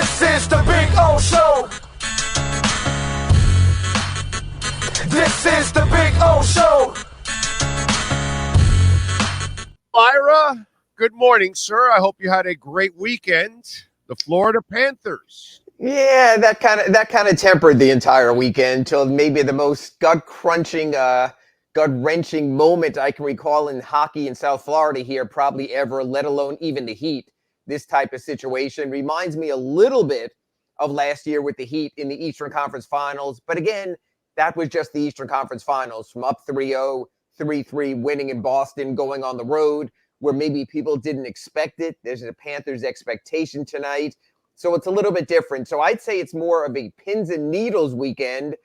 This is the Big O Show. This is the Big O Show. Myra, good morning, sir. I hope you had a great weekend. The Florida Panthers. Yeah, that kind of tempered the entire weekend till maybe the most gut-wrenching moment I can recall in hockey in South Florida here, probably ever, let alone even the Heat. This type of situation reminds me a little bit of last year with the Heat in the Eastern Conference Finals. But again, that was just the Eastern Conference Finals, from up 3-0, 3-3, winning in Boston, going on the road, where maybe people didn't expect it. There's a Panthers expectation tonight. So it's a little bit different. So I'd say it's more of a pins and needles weekend.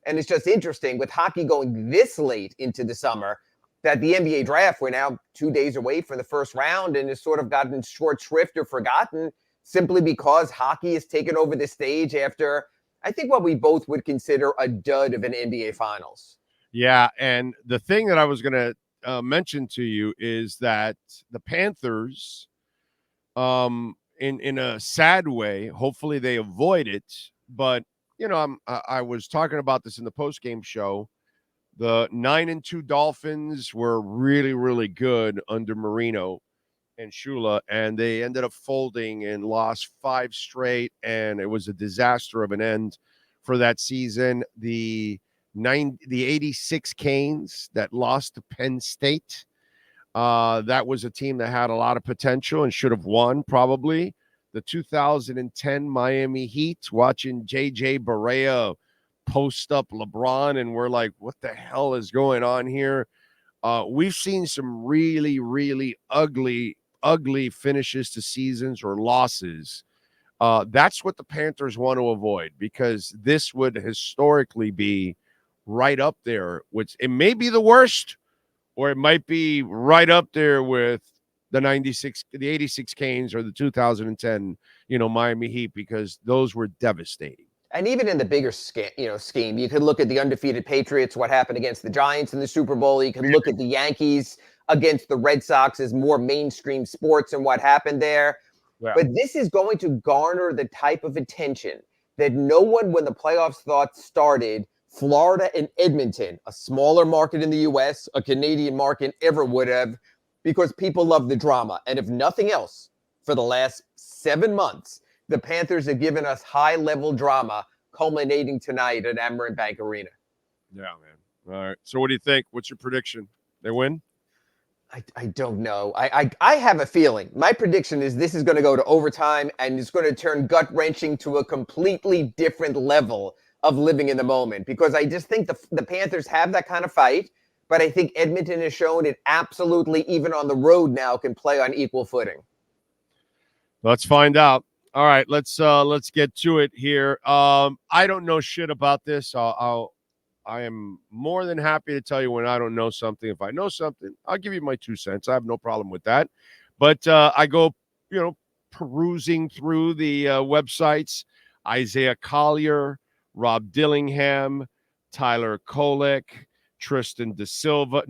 And it's just interesting with hockey going this late into the summer that the NBA draft, we're now 2 days away from the first round and has sort of gotten short shrift or forgotten simply because hockey has taken over the stage after, I think, what we both would consider a dud of an NBA Finals. Yeah, and the thing that I was going to mention to you is that the Panthers, in a sad way, hopefully they avoid it. But, you know, I was talking about this in the postgame show. The 9-2 Dolphins were really, really good under Marino and Shula, and they ended up folding and lost 5 straight, and it was a disaster of an end for that season. The 86 Canes that lost to Penn State, that was a team that had a lot of potential and should have won probably. The 2010 Miami Heat, watching J.J. Barea post up LeBron, and we're like, what the hell is going on here? We've seen some really, really ugly finishes to seasons or losses. That's what the Panthers want to avoid, because this would historically be right up there. Which it may be the worst, or it might be right up there with the 86 Canes or the 2010, Miami Heat, because those were devastating. And even in the bigger scheme, you could look at the undefeated Patriots, what happened against the Giants in the Super Bowl. You could look at the Yankees against the Red Sox as more mainstream sports and what happened there. Yeah. But this is going to garner the type of attention that no one, when the playoffs started, Florida and Edmonton, a smaller market in the U.S., a Canadian market, ever would have, because people love the drama. And if nothing else, for the last 7 months, the Panthers have given us high-level drama, culminating tonight at Amerant Bank Arena. Yeah, man. All right. So what do you think? What's your prediction? They win? I don't know. I have a feeling. My prediction is this is going to go to overtime, and it's going to turn gut-wrenching to a completely different level of living in the moment, because I just think the Panthers have that kind of fight, but I think Edmonton has shown it absolutely, even on the road now, can play on equal footing. Let's find out. All right, let's get to it here. I don't know shit about this. I am more than happy to tell you when I don't know something. If I know something, I'll give you my 2 cents. I have no problem with that. But I go, perusing through the websites. Isaiah Collier, Rob Dillingham, Tyler Kolek, Tristan Da Silva.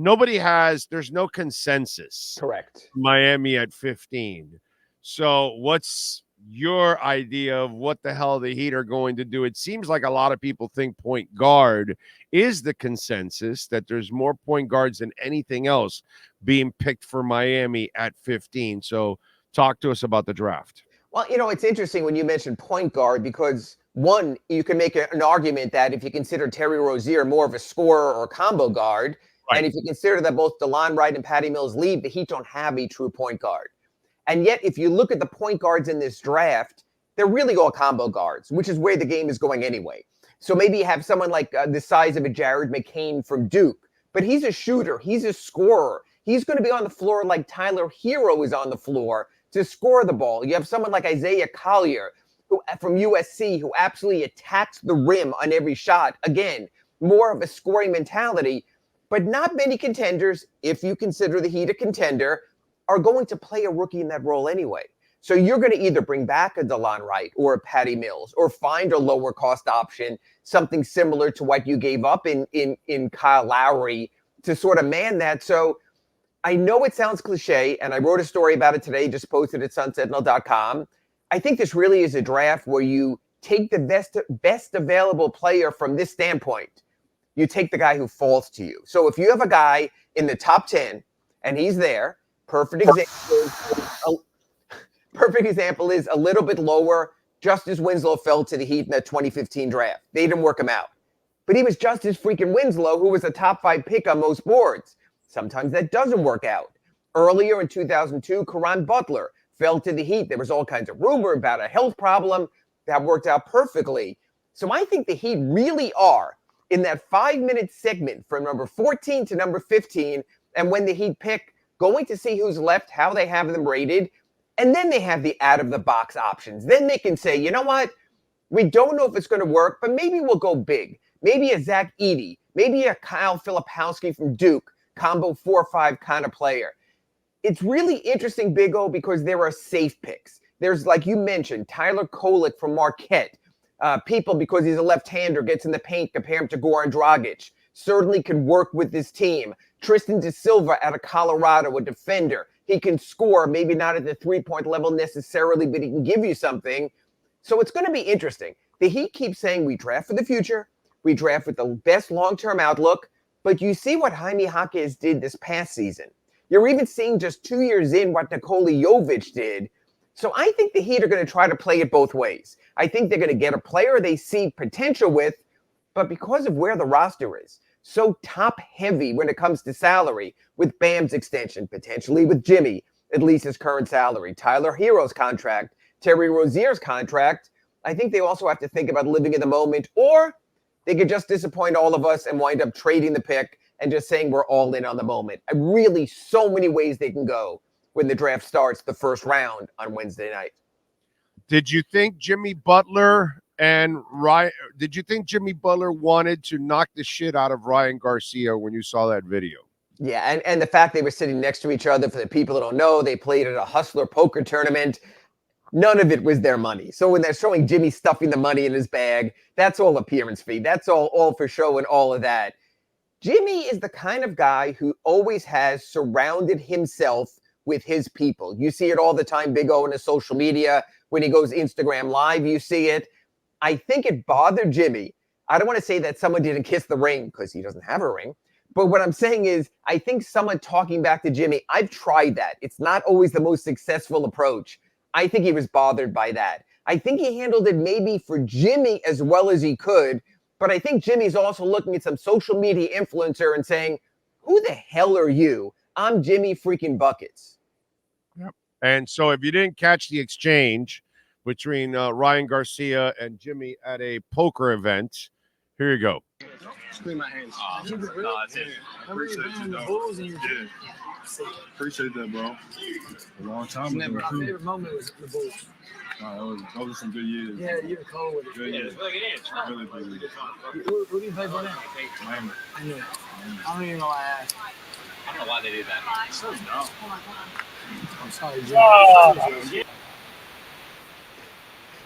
There's no consensus. Correct. Miami at 15. So what's your idea of what the hell the Heat are going to do? It seems like a lot of people think point guard is the consensus, that there's more point guards than anything else being picked for Miami at 15. So talk to us about the draft. Well, it's interesting when you mention point guard, because one, you can make an argument that if you consider Terry Rozier more of a scorer or combo guard, right, and if you consider that both DeLon Wright and Patty Mills leave, the Heat don't have a true point guard. And yet, if you look at the point guards in this draft, they're really all combo guards, which is where the game is going anyway. So maybe you have someone like the size of a Jared McCain from Duke, but he's a shooter. He's a scorer. He's going to be on the floor like Tyler Hero is on the floor to score the ball. You have someone like Isaiah Collier from USC who absolutely attacks the rim on every shot. Again, more of a scoring mentality, but not many contenders, if you consider the Heat a contender, are going to play a rookie in that role anyway. So you're going to either bring back a DeLon Wright or a Patty Mills, or find a lower cost option, something similar to what you gave up in Kyle Lowry to sort of man that. So I know it sounds cliche, and I wrote a story about it today, just posted at sunsentinel.com. I think this really is a draft where you take the best available player from this standpoint. You take the guy who falls to you. So if you have a guy in the top 10 and he's there, perfect example is a little bit lower. Justice Winslow fell to the Heat in that 2015 draft. They didn't work him out. But he was Justice freaking Winslow, who was a top 5 pick on most boards. Sometimes that doesn't work out. Earlier in 2002, Caron Butler fell to the Heat. There was all kinds of rumor about a health problem. That worked out perfectly. So I think the Heat really are in that 5-minute segment from number 14 to number 15. And when the Heat pick, going to see who's left, how they have them rated. And then they have the out-of-the-box options. Then they can say, you know what? We don't know if it's going to work, but maybe we'll go big. Maybe a Zach Edey. Maybe a Kyle Filipowski from Duke. Combo 4-5 kind of player. It's really interesting, Big O, because there are safe picks. There's, like you mentioned, Tyler Kolek from Marquette. People, because he's a left-hander, gets in the paint, compare him to Goran Dragic. Certainly can work with this team. Tristan De Silva out of Colorado, a defender. He can score, maybe not at the three-point level necessarily, but he can give you something. So it's going to be interesting. The Heat keep saying we draft for the future. We draft with the best long-term outlook. But you see what Jaime Jaquez did this past season. You're even seeing just 2 years in what Nikola Jovic did. So I think the Heat are going to try to play it both ways. I think they're going to get a player they see potential with, but because of where the roster is, so top-heavy when it comes to salary, with Bam's extension, potentially with Jimmy, at least his current salary, Tyler Hero's contract, Terry Rozier's contract, I think they also have to think about living in the moment, or they could just disappoint all of us and wind up trading the pick and just saying we're all in on the moment. Really, so many ways they can go when the draft starts the first round on Wednesday night. Did you think Jimmy Butler and Ryan? Did you think Jimmy Butler wanted to knock the shit out of Ryan Garcia when you saw that video? Yeah, and the fact they were sitting next to each other, for the people that don't know, they played at a Hustler poker tournament. None of it was their money. So when they're showing Jimmy stuffing the money in his bag, that's all appearance fee. That's all for show and all of that. Jimmy is the kind of guy who always has surrounded himself with his people. You see it all the time, Big O, in his social media. When he goes Instagram Live, you see it. I think it bothered Jimmy. I don't want to say that someone didn't kiss the ring because he doesn't have a ring. But what I'm saying is, I think someone talking back to Jimmy, I've tried that. It's not always the most successful approach. I think he was bothered by that. I think he handled it maybe for Jimmy as well as he could. But I think Jimmy's also looking at some social media influencer and saying, who the hell are you? I'm Jimmy freaking Buckets. Yep. And so if you didn't catch the exchange between Ryan Garcia and Jimmy at a poker event, here you go. Clean my hands. No, that's it. I appreciate you, though. Yeah. Appreciate that, bro. A long time ago. My favorite moment was the Bulls. Those were some good years. Yeah, you were cold with it. Good years. Really good years. Who do you play for now? Miami. I knew it. I don't even know why I asked. I don't know why they did that. So dumb. I'm sorry, Jimmy.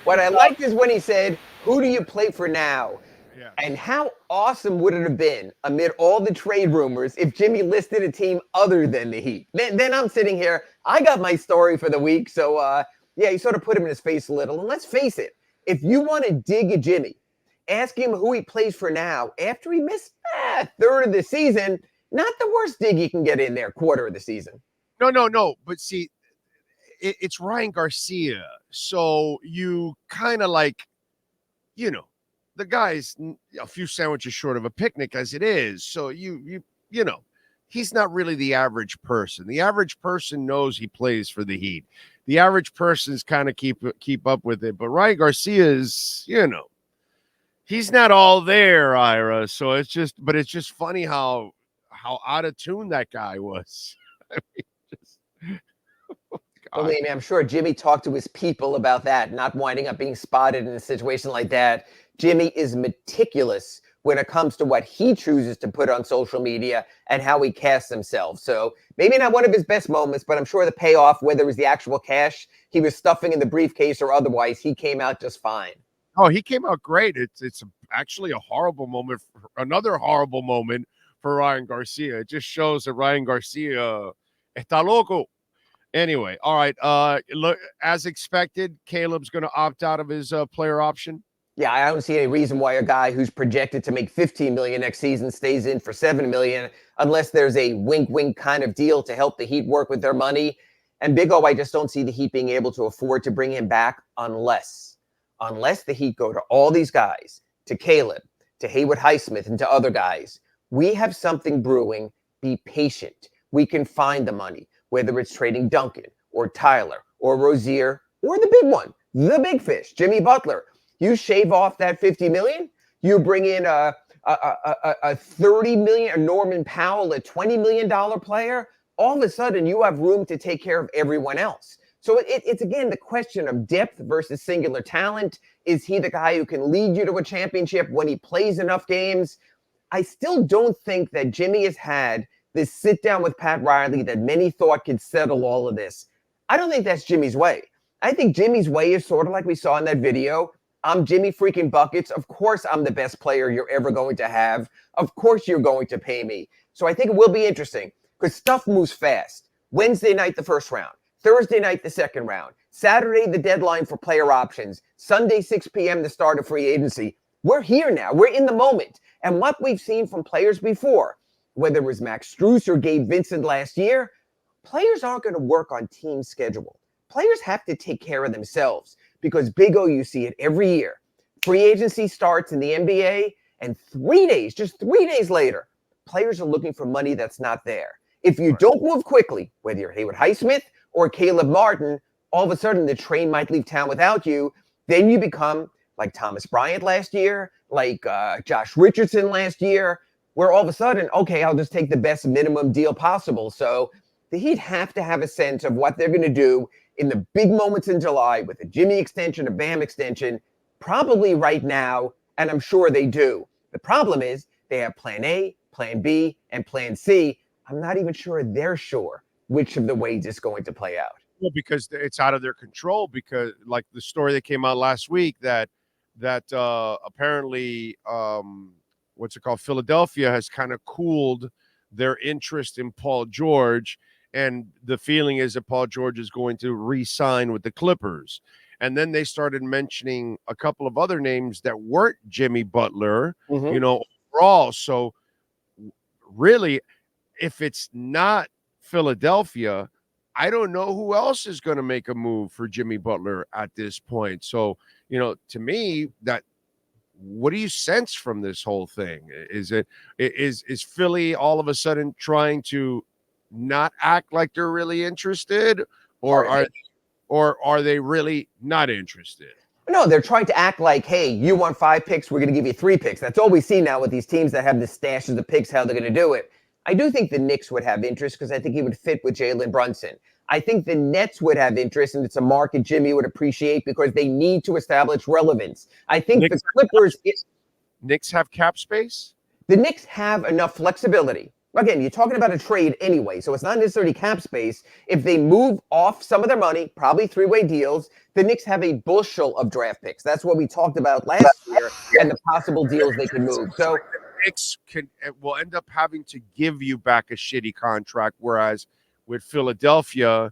What I liked is when he said, who do you play for now? Yeah. And how awesome would it have been amid all the trade rumors if Jimmy listed a team other than the Heat? Then I'm sitting here. I got my story for the week. So, yeah, you sort of put him in his face a little. And let's face it, if you want to dig at Jimmy, ask him who he plays for now after he missed a third of the season. Not the worst dig you can get in there, quarter of the season. No. But see, it's Ryan Garcia. So you kind of like, the guy's a few sandwiches short of a picnic as it is. So you know, he's not really the average person. The average person knows he plays for the Heat. The average person's kind of keep up with it. But Ryan Garcia is, he's not all there, Ira. So it's just funny how out of tune that guy was. I mean, Believe me, I'm sure Jimmy talked to his people about that, not winding up being spotted in a situation like that. Jimmy is meticulous when it comes to what he chooses to put on social media and how he casts himself. So maybe not one of his best moments, but I'm sure the payoff, whether it was the actual cash he was stuffing in the briefcase or otherwise, he came out just fine. Oh, he came out great. It's actually a horrible moment, another horrible moment for Ryan Garcia. It just shows that Ryan Garcia está loco. Anyway, all right. Look, as expected, Caleb's going to opt out of his player option. Yeah, I don't see any reason why a guy who's projected to make 15 million next season stays in for 7 million unless there's a wink kind of deal to help the Heat work with their money. And Big O, I just don't see the Heat being able to afford to bring him back unless the Heat go to all these guys, to Caleb, to Haywood Highsmith, and to other guys. We have something brewing. Be patient. We can find the money, whether it's trading Duncan or Tyler or Rozier or the big one, the big fish, Jimmy Butler. You shave off that 50 million, you bring in a 30 million, a Norman Powell, a $20 million player. All of a sudden, you have room to take care of everyone else. So it's, again, the question of depth versus singular talent. Is he the guy who can lead you to a championship when he plays enough games? I still don't think that Jimmy has had this sit down with Pat Riley that many thought could settle all of this. I don't think that's Jimmy's way. I think Jimmy's way is sort of like we saw in that video. I'm Jimmy freaking Buckets. Of course, I'm the best player you're ever going to have. Of course, you're going to pay me. So I think it will be interesting because stuff moves fast. Wednesday night, the first round. Thursday night, the second round. Saturday, the deadline for player options. Sunday, 6 p.m., the start of free agency. We're here now. We're in the moment. And what we've seen from players before, whether it was Max Strus or Gabe Vincent last year, players aren't going to work on team schedule. Players have to take care of themselves because, Big O, you see it every year. Free agency starts in the NBA, and 3 days, just 3 days later, players are looking for money that's not there. If you don't move quickly, whether you're Haywood Highsmith or Caleb Martin, all of a sudden the train might leave town without you. Then you become like Thomas Bryant last year, like Josh Richardson last year, where all of a sudden, okay, I'll just take the best minimum deal possible. So the Heat have to have a sense of what they're going to do in the big moments in July with a Jimmy extension, a Bam extension, probably right now, and I'm sure they do. The problem is they have plan A, plan B, and plan C. I'm not even sure they're sure which of the ways it's going to play out. Well, because it's out of their control, because like the story that came out last week that apparently what's it called? Philadelphia has kind of cooled their interest in Paul George. And the feeling is that Paul George is going to re-sign with the Clippers. And then they started mentioning a couple of other names that weren't Jimmy Butler, overall. So really, if it's not Philadelphia, I don't know who else is going to make a move for Jimmy Butler at this point. So, to me, what do you sense from this whole thing? Is Philly all of a sudden trying to not act like they're really interested, or are they really not interested? No, they're trying to act like, hey, you want 5 picks, we're going to give you 3 picks. That's all we see now with these teams that have the stashes of picks, how they're going to do it. I do think the Knicks would have interest because I think he would fit with Jalen Brunson. I think the Nets would have interest, and it's a market Jimmy would appreciate because they need to establish relevance. I think the Clippers... Knicks have cap space? The Knicks have enough flexibility. Again, you're talking about a trade anyway, so it's not necessarily cap space. If they move off some of their money, probably 3-way deals, the Knicks have a bushel of draft picks. That's what we talked about last year and the possible deals they can move. So the Knicks will end up having to give you back a shitty contract, whereas with Philadelphia,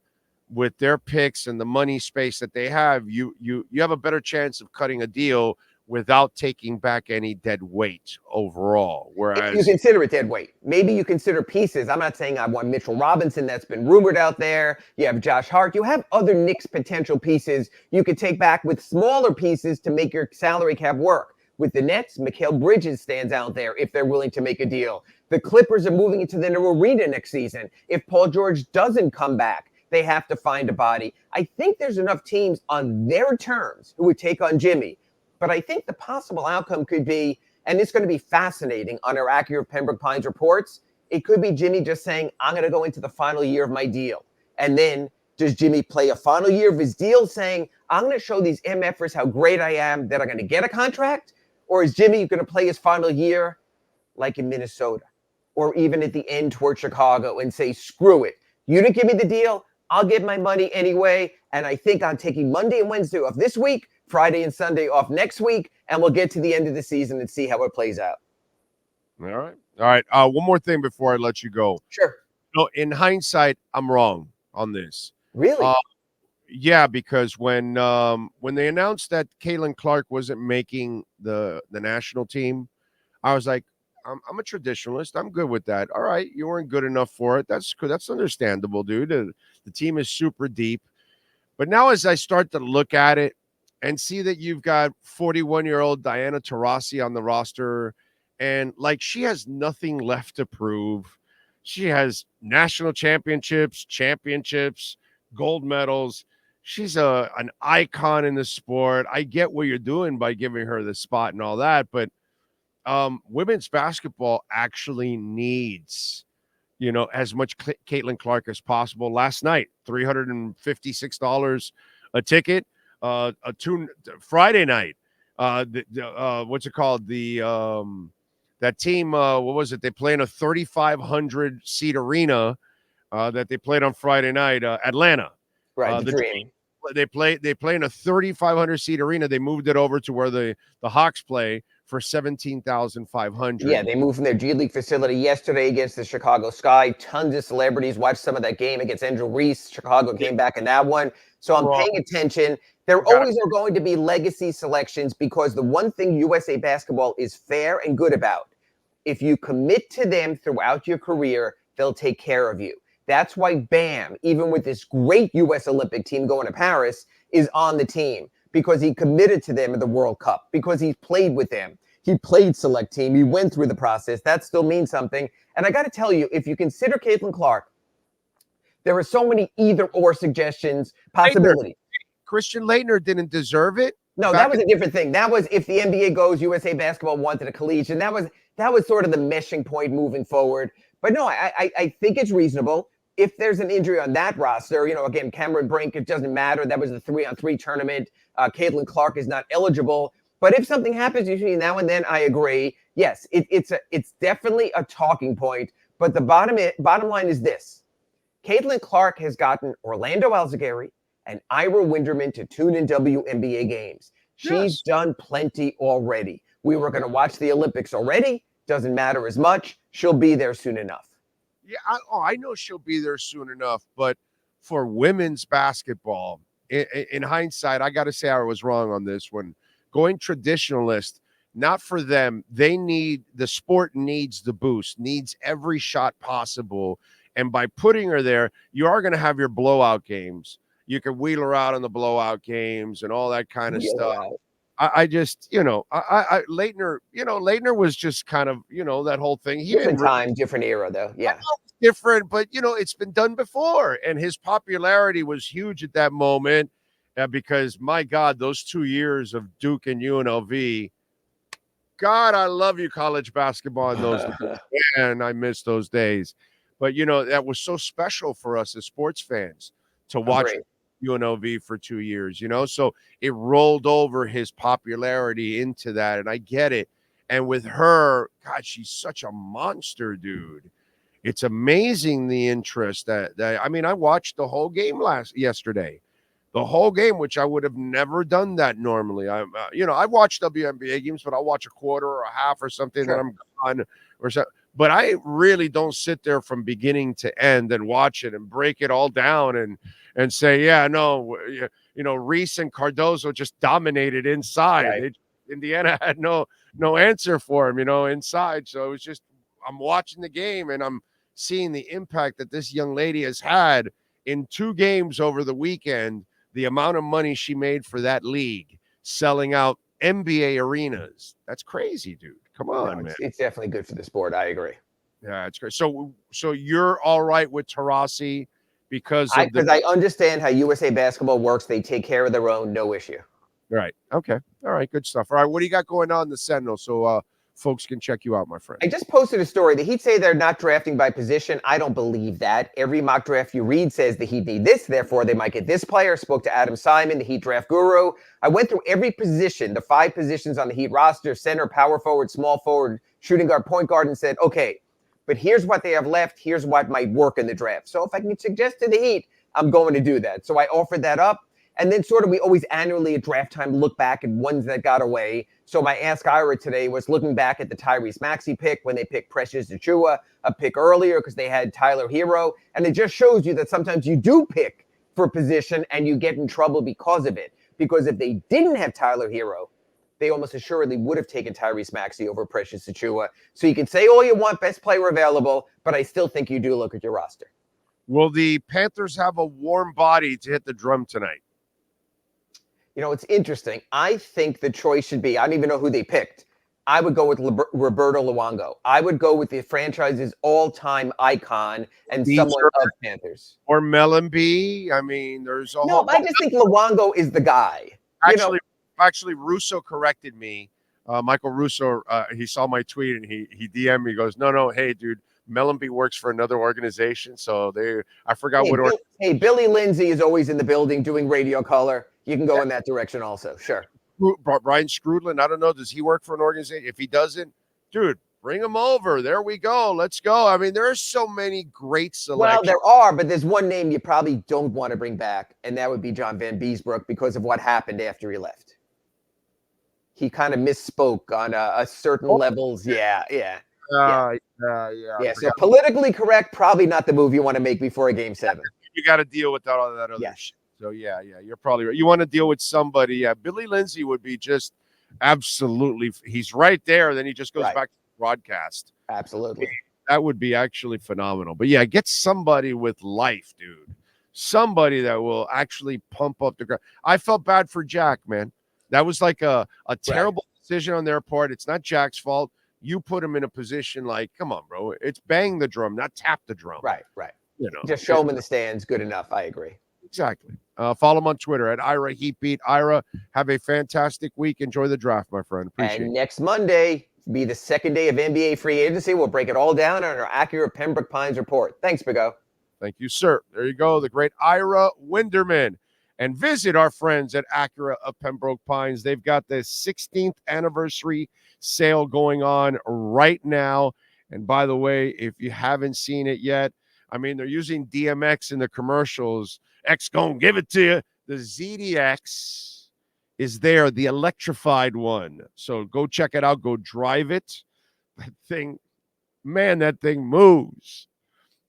with their picks and the money space that they have, you have a better chance of cutting a deal without taking back any dead weight overall. Whereas you consider it dead weight. Maybe you consider pieces. I'm not saying I want Mitchell Robinson. That's been rumored out there. You have Josh Hart. You have other Knicks potential pieces you could take back with smaller pieces to make your salary cap work. With the Nets, Mikal Bridges stands out there if they're willing to make a deal. The Clippers are moving into the new arena next season. If Paul George doesn't come back, they have to find a body. I think there's enough teams on their terms who would take on Jimmy. But I think the possible outcome could be, and it's going to be fascinating on our accurate Pembroke Pines reports, it could be Jimmy just saying, I'm going to go into the final year of my deal. And then does Jimmy play a final year of his deal saying, I'm going to show these MFers how great I am that are going to get a contract? Or is Jimmy going to play his final year like in Minnesota or even at the end toward Chicago and say, screw it. You didn't give me the deal. I'll get my money anyway. And I think I'm taking Monday and Wednesday off this week, Friday and Sunday off next week, and we'll get to the end of the season and see how it plays out. All right. One more thing before I let you go. Sure. In hindsight, I'm wrong on this. Really? Yeah, because when they announced that Caitlin Clark wasn't making the national team, I was like, I'm a traditionalist. I'm good with that. All right, you weren't good enough for it. That's good. That's understandable, dude. The team is super deep. But now as I start to look at it and see that you've got 41-year-old Diana Taurasi on the roster, and like she has nothing left to prove. She has national championships, gold medals. She's an icon in the sport. I get what you're doing by giving her the spot and all that, but women's basketball actually needs, as much Caitlin Clark as possible. Last night, $356 a ticket. Friday night, what's it called? That team, what was it? They play in a 3,500 seat arena that they played on Friday night. Atlanta, Right, the Dream. They play in a 3,500 seat arena. They moved it over to where the Hawks play for 17,500. Yeah, they moved from their G League facility yesterday against the Chicago Sky. Tons of celebrities watched some of that game against Angel Reese. Chicago came back in that one. So I'm paying attention. There always are going to be legacy selections because the one thing USA Basketball is fair and good about, if you commit to them throughout your career, they'll take care of you. That's why Bam, even with this great U.S. Olympic team going to Paris, is on the team because he committed to them in the World Cup, because he played with them. He played select team. He went through the process. That still means something. And I got to tell you, if you consider Caitlin Clark, there are so many either-or suggestions, possibilities. Christian Laettner didn't deserve it. No, that was a different thing. That was if the NBA goes, USA Basketball wanted a collegiate. That was sort of the meshing point moving forward. But no, I think it's reasonable. If there's an injury on that roster, again, Cameron Brink, it doesn't matter. That was a 3-on-3 tournament. Caitlin Clark is not eligible. But if something happens between now and then, I agree. Yes, it's definitely a talking point. But the bottom line is this. Caitlin Clark has gotten Orlando Alzugaray and Ira Winderman to tune in WNBA games. She's done plenty already. We were going to watch the Olympics already. Doesn't matter as much. She'll be there soon enough. Yeah, I know she'll be there soon enough. But for women's basketball, in hindsight, I got to say I was wrong on this one. Going traditionalist, not for them. The sport needs the boost, needs every shot possible. And by putting her there, you are going to have your blowout games. You can wheel her out in the blowout games and all that kind of stuff. I just, Laettner was just kind of, that whole thing. Different time, different era, though. Yeah. Different, but, it's been done before. And his popularity was huge at that moment because, my God, those 2 years of Duke and UNLV, God, I love you, college basketball in those days. Man, I miss those days. But, that was so special for us as sports fans to watch UNLV for 2 years, so it rolled over his popularity into that. And I get it. And with her, God, she's such a monster, dude. It's amazing the interest that I watched the whole game yesterday, the whole game, which I would have never done that normally. I watch WNBA games, but I'll watch a quarter or a half or something that I'm gone or something. But I really don't sit there from beginning to end and watch it and break it all down and say, Reese and Cardozo just dominated inside. Right. Indiana had no answer for him, inside. So it was just, I'm watching the game and I'm seeing the impact that this young lady has had in 2 games over the weekend, the amount of money she made for that league, selling out NBA arenas. That's crazy, dude. Come on, man. It's definitely good for the sport. I agree. Yeah, it's great. So you're all right with Taurasi because I understand how USA Basketball works. They take care of their own, no issue. Right. Okay. All right. Good stuff. All right. What do you got going on in the Sentinel so folks can check you out, my friend? I just posted a story. The Heat say they're not drafting by position. I don't believe that. Every mock draft you read says the Heat need this, therefore they might get this player. Spoke to Adam Simon, the Heat draft guru. I went through every position, the 5 positions on the Heat roster: center, power forward, small forward, shooting guard, point guard, and said, okay, but here's what they have left. Here's what might work in the draft. So if I can suggest to the Heat, I'm going to do that. So I offered that up. And then sort of we always annually at draft time look back at ones that got away. So my Ask Ira today was looking back at the Tyrese Maxey pick when they picked Precious Achiuwa, a pick earlier because they had Tyler Hero. And it just shows you that sometimes you do pick for position and you get in trouble because of it. Because if they didn't have Tyler Hero, they almost assuredly would have taken Tyrese Maxey over Precious Achiuwa. So you can say all you want, best player available, but I still think you do look at your roster. Will the Panthers have a warm body to hit the drum tonight? You know, it's interesting. I think the choice should be, I don't even know who they picked. I would go with Roberto Luongo. I would go with the franchise's all-time icon and someone of Panthers. Or Mellenby. I mean, there's a No, whole... I just think Luongo is the guy. Actually, Russo corrected me. Michael Russo, he saw my tweet and he DM'd me. He goes, no, hey, dude, Mellenby works for another organization. So I forgot what organization. Hey, Billy Lindsay is always in the building doing radio color. You can go in that direction also. Sure. Brian Scrudlin, I don't know. Does he work for an organization? If he doesn't, dude, bring him over. There we go. Let's go. I mean, there are so many great selections. Well, there are, but there's one name you probably don't want to bring back, and that would be John Van Beesbrook because of what happened after he left. He kind of misspoke on a certain levels. Yeah. So politically correct, probably not the move you want to make before a Game 7. You got to deal with all that other shit. So, yeah, you're probably right. You want to deal with somebody. Yeah, Billy Lindsay would be just absolutely – he's right there. Then he just goes back to the broadcast. Absolutely. That would be actually phenomenal. But, yeah, get somebody with life, dude. Somebody that will actually pump up the ground. I felt bad for Jack, man. That was like a terrible decision on their part. It's not Jack's fault. You put him in a position like, come on, bro. It's bang the drum, not tap the drum. Right. You know, just show him in the stands. Good enough. I agree. Exactly. Follow him on Twitter at Ira Heatbeat. Ira, have a fantastic week. Enjoy the draft, my friend. Appreciate it. And next Monday be the second day of NBA free agency. We'll break it all down on our Acura Pembroke Pines report. Thanks, Big O. Thank you, sir. There you go. The great Ira Winderman. And visit our friends at Acura of Pembroke Pines. They've got the 16th anniversary sale going on right now. And by the way, if you haven't seen it yet, I mean, they're using DMX in the commercials. X gonna give it to you. The ZDX is there, the electrified one. So go check it out. Go drive it. That thing moves.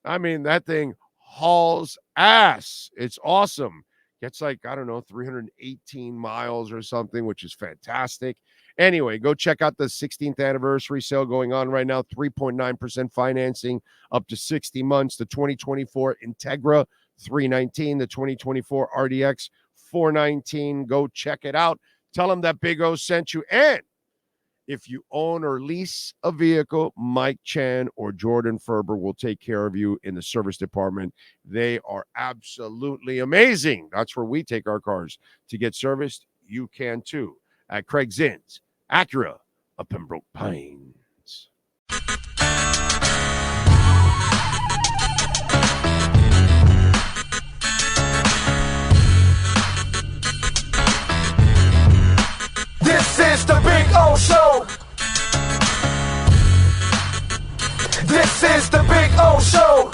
I mean, that thing hauls ass. It's awesome. Gets like, I don't know, 318 miles or something, which is fantastic. Anyway, go check out the 16th anniversary sale going on right now. 3.9% financing up to 60 months. The 2024 Integra, $319. The 2024 RDX, $419. Go check it out. Tell them that Big O sent you. And if you own or lease a vehicle, Mike Chan or Jordan Ferber will take care of you in the service department. They are absolutely amazing. That's where we take our cars to get serviced. You can too at Craig Zinn's Acura of Pembroke Pines. This is the Big O Show. This is the Big O Show.